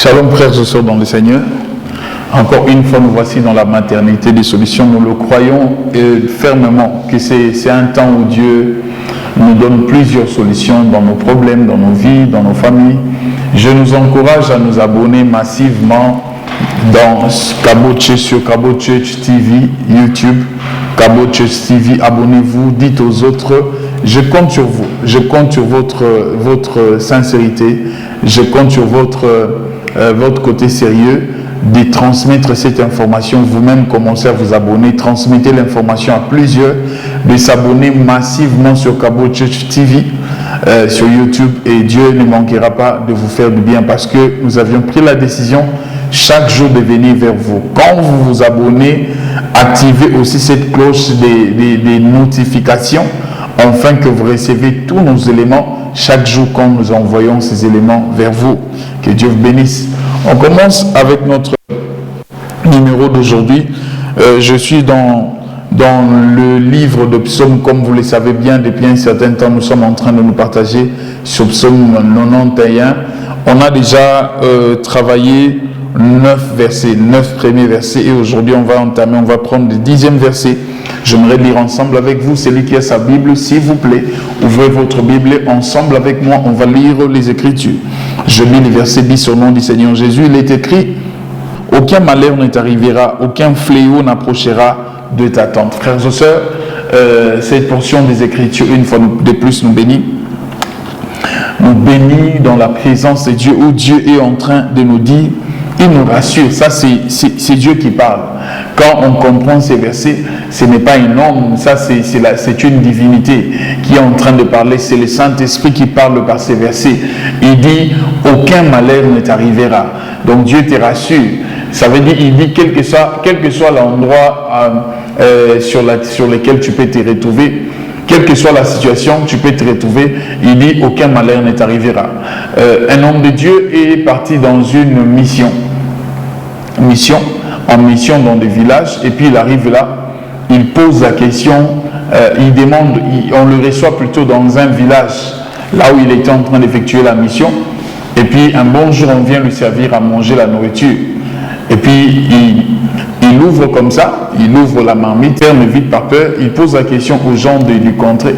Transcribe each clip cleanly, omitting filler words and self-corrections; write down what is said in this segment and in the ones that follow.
Shalom frères et sœurs dans le Seigneur. Encore une fois, nous voici dans la maternité des solutions. Nous le croyons fermement que c'est un temps où Dieu nous donne plusieurs solutions dans nos problèmes, dans nos vies, dans nos familles. Je nous encourage à nous abonner massivement dans Kabo Church, sur Kabo Church TV, YouTube, Kabo Church TV. Abonnez-vous, dites aux autres. Je compte sur vous, je compte sur votre sincérité, je compte sur votre côté sérieux de transmettre cette information. Vous-même commencez à vous abonner, transmettez l'information à plusieurs, de s'abonner massivement sur Kabo Church TV, sur YouTube, et Dieu ne manquera pas de vous faire du bien parce que nous avions pris la décision chaque jour de venir vers vous. Quand vous vous abonnez, activez aussi cette cloche des notifications afin que vous recevez tous nos éléments chaque jour quand nous envoyons ces éléments vers vous. Que Dieu vous bénisse. On commence avec notre numéro d'aujourd'hui. Je suis dans le livre de Psaume, comme vous le savez bien, depuis un certain temps, nous sommes en train de nous partager sur Psaume 91. On a déjà travaillé 9 versets, 9 premiers versets, et aujourd'hui on va prendre le 10e verset. J'aimerais lire ensemble avec vous. Celui qui a sa Bible, s'il vous plaît, ouvrez votre Bible ensemble avec moi. On va lire les Écritures. Je lis le verset 10 au nom du Seigneur Jésus. Il est écrit: aucun malheur ne t'arrivera, aucun fléau n'approchera de ta tente. Frères et sœurs, cette portion des Écritures, une fois de plus, nous bénit. Nous bénit dans la présence de Dieu, où Dieu est en train de nous dire, il nous rassure. Ça, c'est Dieu qui parle. Quand on comprend ces versets, ce n'est pas un homme, ça c'est une divinité qui est en train de parler. C'est le Saint-Esprit qui parle par ces versets. Il dit, aucun malheur ne t'arrivera. Donc Dieu te rassure. Ça veut dire, il dit, quel que soit l'endroit sur lequel tu peux te retrouver, quelle que soit la situation, tu peux te retrouver, il dit, aucun malheur ne t'arrivera. Un homme de Dieu est parti dans une mission dans des villages, et puis il arrive là, il pose la question, il demande, on le reçoit plutôt dans un village, là où il était en train d'effectuer la mission, et puis un bon jour, on vient lui servir à manger la nourriture, et puis il ouvre comme ça, il ouvre la marmite, ferme vite par peur, il pose la question aux gens du contrée: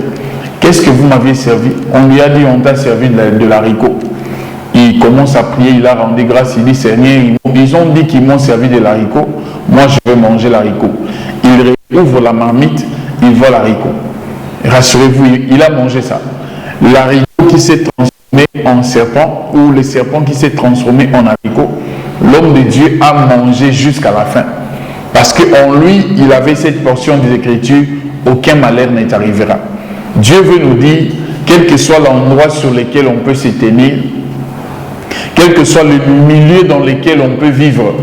qu'est-ce que vous m'aviez servi? On lui a dit, on t'a servi de l'haricot. Il commence à prier, il a rendu grâce, il dit, Seigneur, ils ont dit qu'ils m'ont servi de l'haricot, moi je veux manger l'haricot. Il ouvre la marmite, il voit l'haricot. Rassurez-vous, il a mangé ça. L'haricot qui s'est transformé en serpent, ou le serpent qui s'est transformé en haricot, l'homme de Dieu a mangé jusqu'à la fin. Parce qu'en lui, il avait cette portion des Écritures, aucun malheur ne t'arrivera. Dieu veut nous dire, quel que soit l'endroit sur lequel on peut se tenir, quel que soit le milieu dans lequel on peut vivre,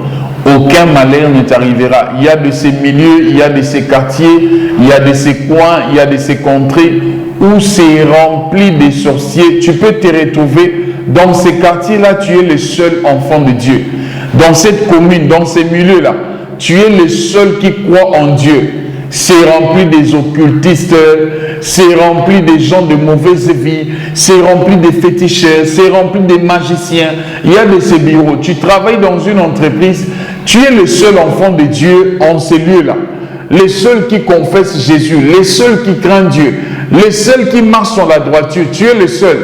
aucun malheur ne t'arrivera. Il y a de ces milieux, il y a de ces quartiers, il y a de ces coins, il y a de ces contrées où c'est rempli de sorciers. Tu peux te retrouver dans ces quartiers-là, tu es le seul enfant de Dieu. Dans cette commune, dans ces milieux-là, tu es le seul qui croit en Dieu. C'est rempli des occultistes, c'est rempli des gens de mauvaise vie, c'est rempli des féticheurs, c'est rempli des magiciens. Il y a de ces bureaux. Tu travailles dans une entreprise, tu es le seul enfant de Dieu en ces lieux-là. Les seuls qui confessent Jésus, les seuls qui craignent Dieu, les seuls qui marchent sur la droiture, tu es le seul.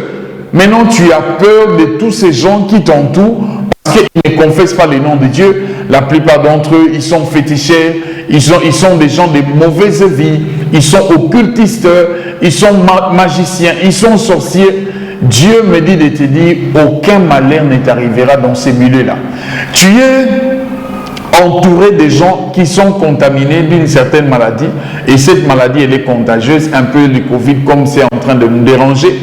Maintenant, tu as peur de tous ces gens qui t'entourent parce qu'ils ne confessent pas le nom de Dieu. La plupart d'entre eux, ils sont féticheurs, ils sont des gens de mauvaise vie, ils sont occultistes, ils sont magiciens, ils sont sorciers. Dieu me dit de te dire, aucun malheur ne t'arrivera dans ces milieux-là. Tu es entouré de gens qui sont contaminés d'une certaine maladie, et cette maladie, elle est contagieuse, un peu le Covid, comme c'est en train de me déranger.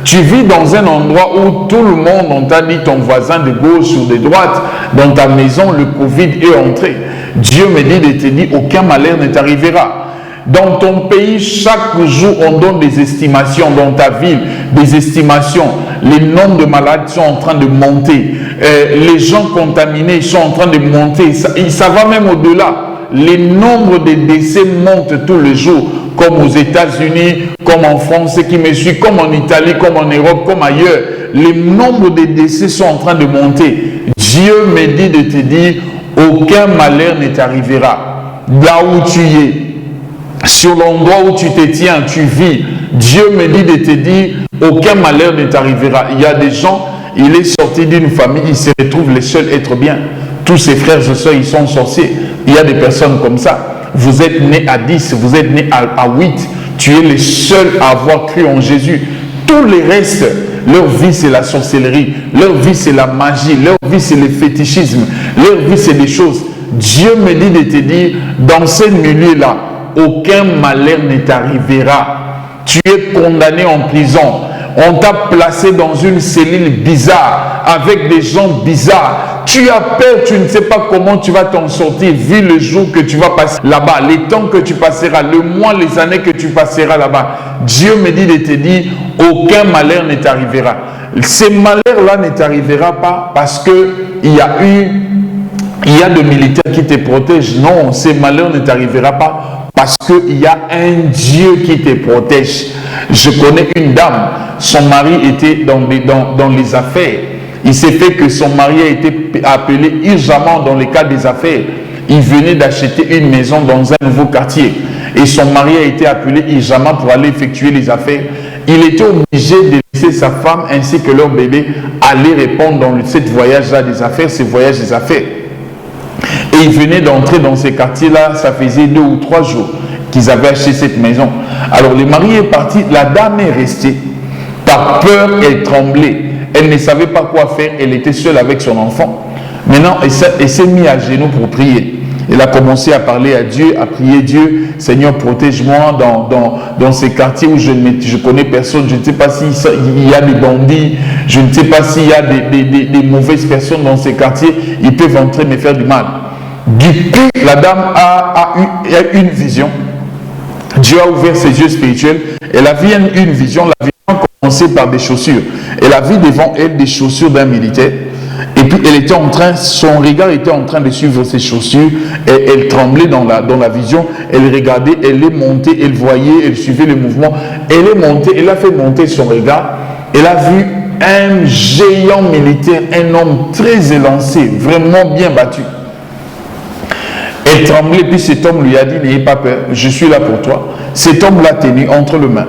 Tu vis dans un endroit où tout le monde, on t'a dit, ton voisin de gauche ou de droite, dans ta maison, le Covid est entré. Dieu me dit de te dire, aucun malheur ne t'arrivera. Dans ton pays, chaque jour, on donne des estimations. Dans ta ville, des estimations. Les nombres de malades sont en train de monter. Les gens contaminés sont en train de monter. Ça va même au-delà. les nombres de décès montent tous les jours, comme aux États-Unis, comme en France qui me suit, comme en Italie, comme en Europe, comme ailleurs. Les nombres de décès sont en train de monter. Dieu me dit de te dire, aucun malheur ne t'arrivera. Là où tu es, sur l'endroit où tu te tiens, tu vis, Dieu me dit de te dire, aucun malheur ne t'arrivera. Il y a des gens, il est sorti d'une famille, il se retrouve le seul être bien. Tous ses frères et soeurs, ils sont sorciers. Il y a des personnes comme ça. Vous êtes né à 10, vous êtes né à 8. Tu es le seul à avoir cru en Jésus. Tous les restes, leur vie c'est la sorcellerie, leur vie c'est la magie, leur vie c'est le fétichisme, leur vie c'est des choses. Dieu me dit de te dire, dans ce milieu-là, aucun malheur ne t'arrivera. Tu es condamné en prison. On t'a placé dans une cellule bizarre, avec des gens bizarres. Tu as peur, tu ne sais pas comment tu vas t'en sortir, vu le jour que tu vas passer là-bas, les temps que tu passeras, le mois, les années que tu passeras là-bas. Dieu me dit de te dire, aucun malheur ne t'arrivera. Ces malheurs-là ne t'arrivera pas parce qu'il y a des militaires qui te protègent. Non, ces malheurs ne t'arrivera pas parce qu'il y a un Dieu qui te protège. Je connais une dame, son mari était dans les affaires. Il s'est fait que son mari a été appelé urgemment dans le cadre des affaires. Il venait d'acheter une maison dans un nouveau quartier. Et son mari a été appelé urgemment pour aller effectuer les affaires. Il était obligé de laisser sa femme ainsi que leur bébé aller répondre dans ce voyage-là des affaires, ce voyage des affaires. Et il venait d'entrer dans ces quartiers-là, ça faisait 2 ou 3 jours qu'ils avaient acheté cette maison. Alors le mari est parti, la dame est restée. Par peur, elle tremblait. Elle ne savait pas quoi faire, elle était seule avec son enfant. Maintenant, elle s'est mise à genoux pour prier. Elle a commencé à parler à Dieu, à prier Dieu. Seigneur, protège-moi dans ces quartiers où je ne connais personne. Je ne sais pas s'il y a des bandits. Je ne sais pas s'il y a des mauvaises personnes dans ces quartiers. Ils peuvent entrer me faire du mal. Depuis, la dame a eu une vision. Dieu a ouvert ses yeux spirituels. Elle a vu une vision. La vision a commencé par des chaussures. Elle a vu devant elle des chaussures d'un militaire. Et puis elle était en train, son regard était en train de suivre ses chaussures. Et elle tremblait dans la vision. Elle regardait, elle est montée, elle voyait, elle suivait le mouvement. Elle est montée, elle a fait monter son regard. Elle a vu un géant militaire, un homme très élancé, vraiment bien battu. Elle tremblait, puis cet homme lui a dit, n'ayez pas peur, je suis là pour toi. Cet homme l'a tenu entre les mains.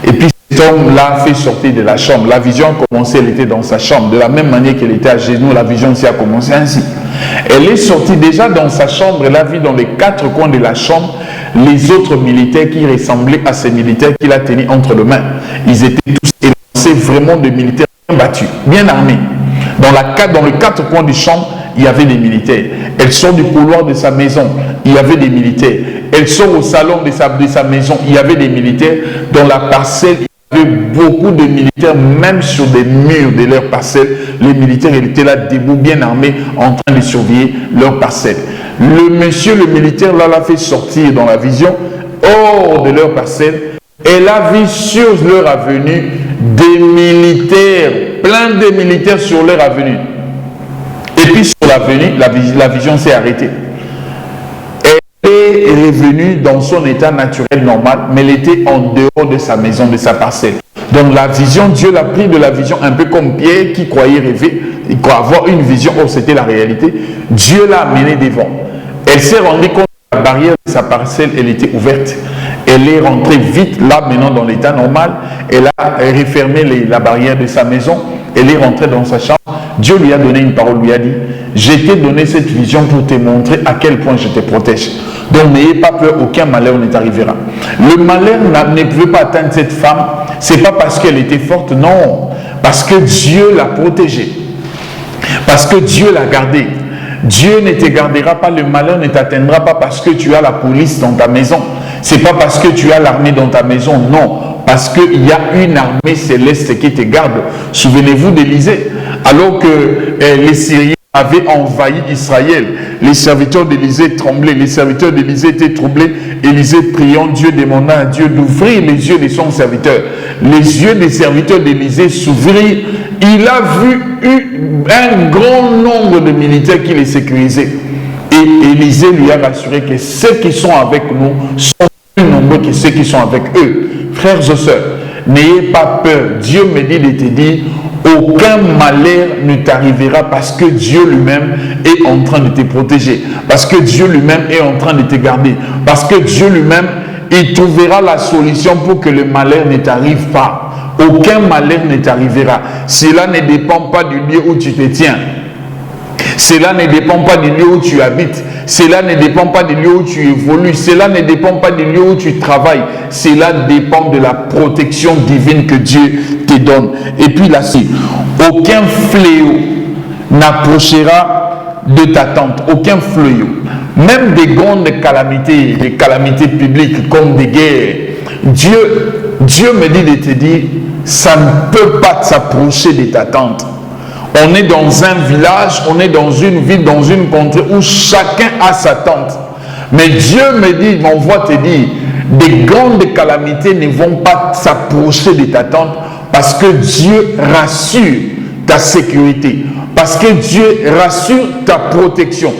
Et puis cet homme l'a fait sortir de la chambre. La vision a commencé, elle était dans sa chambre. De la même manière qu'elle était à genoux, la vision aussi a commencé ainsi. Elle est sortie déjà dans sa chambre, elle a vu dans les 4 coins de la chambre les autres militaires qui ressemblaient à ces militaires qu'il a tenus entre les mains. Ils étaient tous élancés, vraiment des militaires bien battus, bien armés. Dans les 4 coins de chambre, il y avait des militaires. Elle sort du couloir de sa maison, il y avait des militaires. Elle sort au salon de sa maison, il y avait des militaires. Dans la parcelle, il y avait beaucoup de militaires, même sur des murs de leur parcelle. Les militaires, ils étaient là, debout, bien armés, en train de surveiller leur parcelle. Le monsieur, le militaire, là, l'a fait sortir dans la vision, hors de leur parcelle. Elle a vu sur leur avenue des militaires, plein de militaires sur leur avenue. Et puis sur l'avenue, la vision s'est arrêtée. Elle est revenue dans son état naturel normal, mais elle était en dehors de sa maison, de sa parcelle. Donc la vision, Dieu l'a pris de la vision, un peu comme Pierre qui croyait rêver, il croyait avoir une vision, or c'était la réalité. Dieu l'a amenée devant. Elle s'est rendue compte que la barrière de sa parcelle, elle était ouverte. Elle est rentrée vite, là maintenant dans l'état normal. Elle a refermé la barrière de sa maison. Elle est rentrée dans sa chambre. Dieu lui a donné une parole, lui a dit, je t'ai donné cette vision pour te montrer à quel point je te protège. Donc n'ayez pas peur, aucun malheur ne t'arrivera. Le malheur ne pouvait pas atteindre cette femme. Ce n'est pas parce qu'elle était forte, non. Parce que Dieu l'a protégée. Parce que Dieu l'a gardée. Dieu ne te gardera pas, le malheur ne t'atteindra pas parce que tu as la police dans ta maison. Ce n'est pas parce que tu as l'armée dans ta maison, non. Parce qu'il y a une armée céleste qui te garde. Souvenez-vous d'Élisée. Alors que les Syriens avaient envahi Israël, les serviteurs d'Élisée tremblaient, les serviteurs d'Élisée étaient troublés. Élisée priant Dieu, demandant à Dieu d'ouvrir les yeux de son serviteur. Les yeux des serviteurs d'Élisée s'ouvrirent. Il a vu un grand nombre de militaires qui les sécurisaient. Et Élisée lui a rassuré que ceux qui sont avec nous sont plus nombreux que ceux qui sont avec eux. Frères et sœurs, n'ayez pas peur. Dieu me dit de te dire, aucun malheur ne t'arrivera parce que Dieu lui-même est en train de te protéger. Parce que Dieu lui-même est en train de te garder. Parce que Dieu lui-même, il trouvera la solution pour que le malheur ne t'arrive pas. Aucun malheur ne t'arrivera. Cela ne dépend pas du lieu où tu te tiens. Cela ne dépend pas du lieu où tu habites. Cela ne dépend pas du lieu où tu évolues. Cela ne dépend pas du lieu où tu travailles. Cela dépend de la protection divine que Dieu te donne. Et puis là-ci, aucun fléau n'approchera de ta tente. Aucun fléau. Même des grandes calamités, des calamités publiques comme des guerres. Dieu me dit de te dire, ça ne peut pas s'approcher de ta tente. On est dans un village, on est dans une ville, dans une contrée où chacun a sa tente. Mais Dieu me dit, m'envoie te dire, des grandes calamités ne vont pas s'approcher de ta tente parce que Dieu rassure ta sécurité, parce que Dieu rassure ta protection.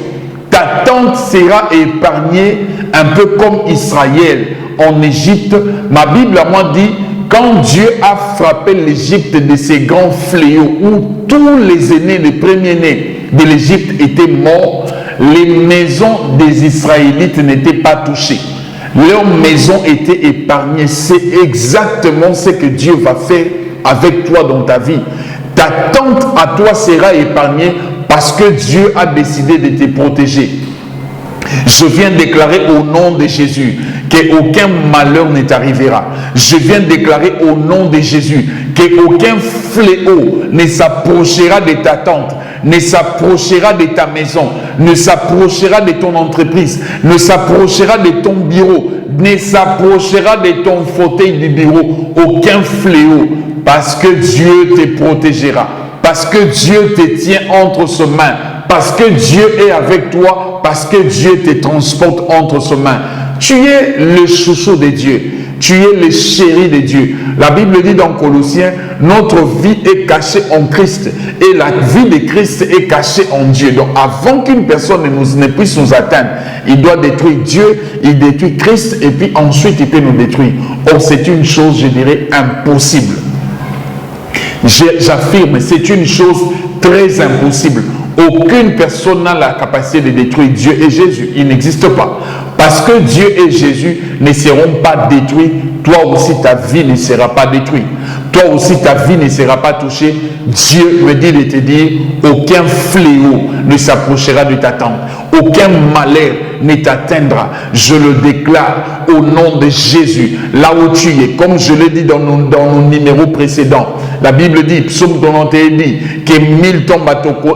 Ta tente sera épargnée un peu comme Israël en Égypte. Ma Bible à moi dit, quand Dieu a frappé l'Égypte de ces grands fléaux où tous les aînés, les premiers-nés de l'Égypte étaient morts, les maisons des Israélites n'étaient pas touchées. Leurs maisons étaient épargnées. C'est exactement ce que Dieu va faire avec toi dans ta vie. Ta tente à toi sera épargnée parce que Dieu a décidé de te protéger. Je viens déclarer au nom de Jésus qu'aucun malheur ne t'arrivera. Je viens déclarer au nom de Jésus qu'aucun fléau ne s'approchera de ta tente, ne s'approchera de ta maison, ne s'approchera de ton entreprise, ne s'approchera de ton bureau, ne s'approchera de ton fauteuil du bureau. Aucun fléau, parce que Dieu te protégera, parce que Dieu te tient entre ses mains, parce que Dieu est avec toi, parce que Dieu te transporte entre ses mains. Tu es le chouchou de Dieu. Tu es le chéri de Dieu. La Bible dit dans Colossiens, notre vie est cachée en Christ et la vie de Christ est cachée en Dieu. Donc avant qu'une personne ne puisse nous atteindre, il doit détruire Dieu, il détruit Christ et puis ensuite il peut nous détruire. Or c'est une chose, je dirais, impossible. J'affirme, c'est une chose très impossible. Aucune personne n'a la capacité de détruire Dieu et Jésus. Il n'existe pas. Parce que Dieu et Jésus ne seront pas détruits, toi aussi ta vie ne sera pas détruite. Toi aussi ta vie ne sera pas touchée. Dieu me dit de te dire, aucun fléau ne s'approchera de ta tente. Aucun malheur ne t'atteindra. Je le déclare au nom de Jésus. Là où tu es, comme je l'ai dit dans nos numéros précédents. La Bible dit, Psaume 91 dit, que 1000 tombent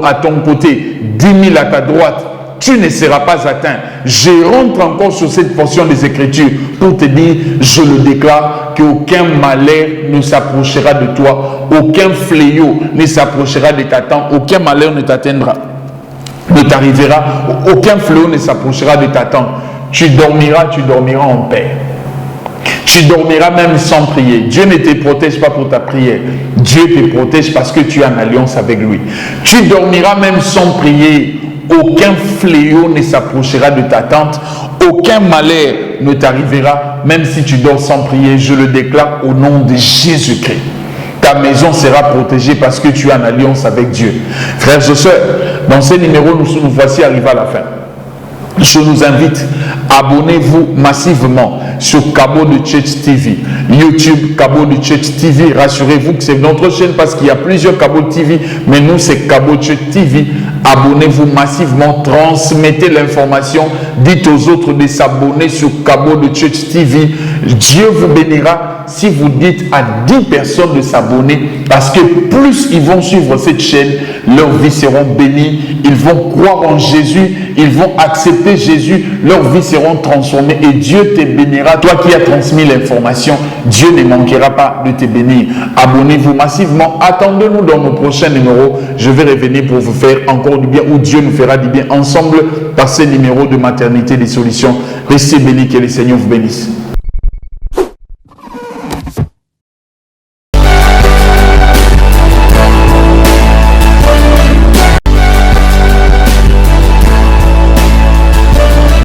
à ton côté, 10 000 à ta droite. Tu ne seras pas atteint. Je rentre encore sur cette portion des Écritures pour te dire, je le déclare, qu'aucun malheur ne s'approchera de toi, aucun fléau ne s'approchera de ta tente, aucun malheur ne t'atteindra, ne t'arrivera, aucun fléau ne s'approchera de ta tente. Tu dormiras en paix. Tu dormiras même sans prier. Dieu ne te protège pas pour ta prière. Dieu te protège parce que tu es en alliance avec lui. Tu dormiras même sans prier. Aucun fléau ne s'approchera de ta tente. Aucun malheur ne t'arrivera, même si tu dors sans prier. Je le déclare au nom de Jésus-Christ. Ta maison sera protégée parce que tu es en alliance avec Dieu. Frères et sœurs, dans ce numéro, nous voici arrivés à la fin. Je nous invite, abonnez-vous massivement sur Cabo de Church TV, YouTube Cabo de Church TV. Rassurez-vous que c'est notre chaîne parce qu'il y a plusieurs Cabo TV, mais nous c'est Cabo de Church TV. Abonnez-vous massivement, transmettez l'information, dites aux autres de s'abonner sur Cabo de Church TV. Dieu vous bénira si vous dites à 10 personnes de s'abonner, parce que plus ils vont suivre cette chaîne, leurs vies seront bénies, ils vont croire en Jésus, ils vont accepter Jésus, leurs vies seront transformées et Dieu te bénira. Toi qui as transmis l'information, Dieu ne manquera pas de te bénir. Abonnez-vous massivement, attendez-nous dans nos prochains numéros. Je vais revenir pour vous faire encore du bien, ou Dieu nous fera du bien ensemble par ces numéros de Maternité des Solutions. Restez bénis, que le Seigneur vous bénisse.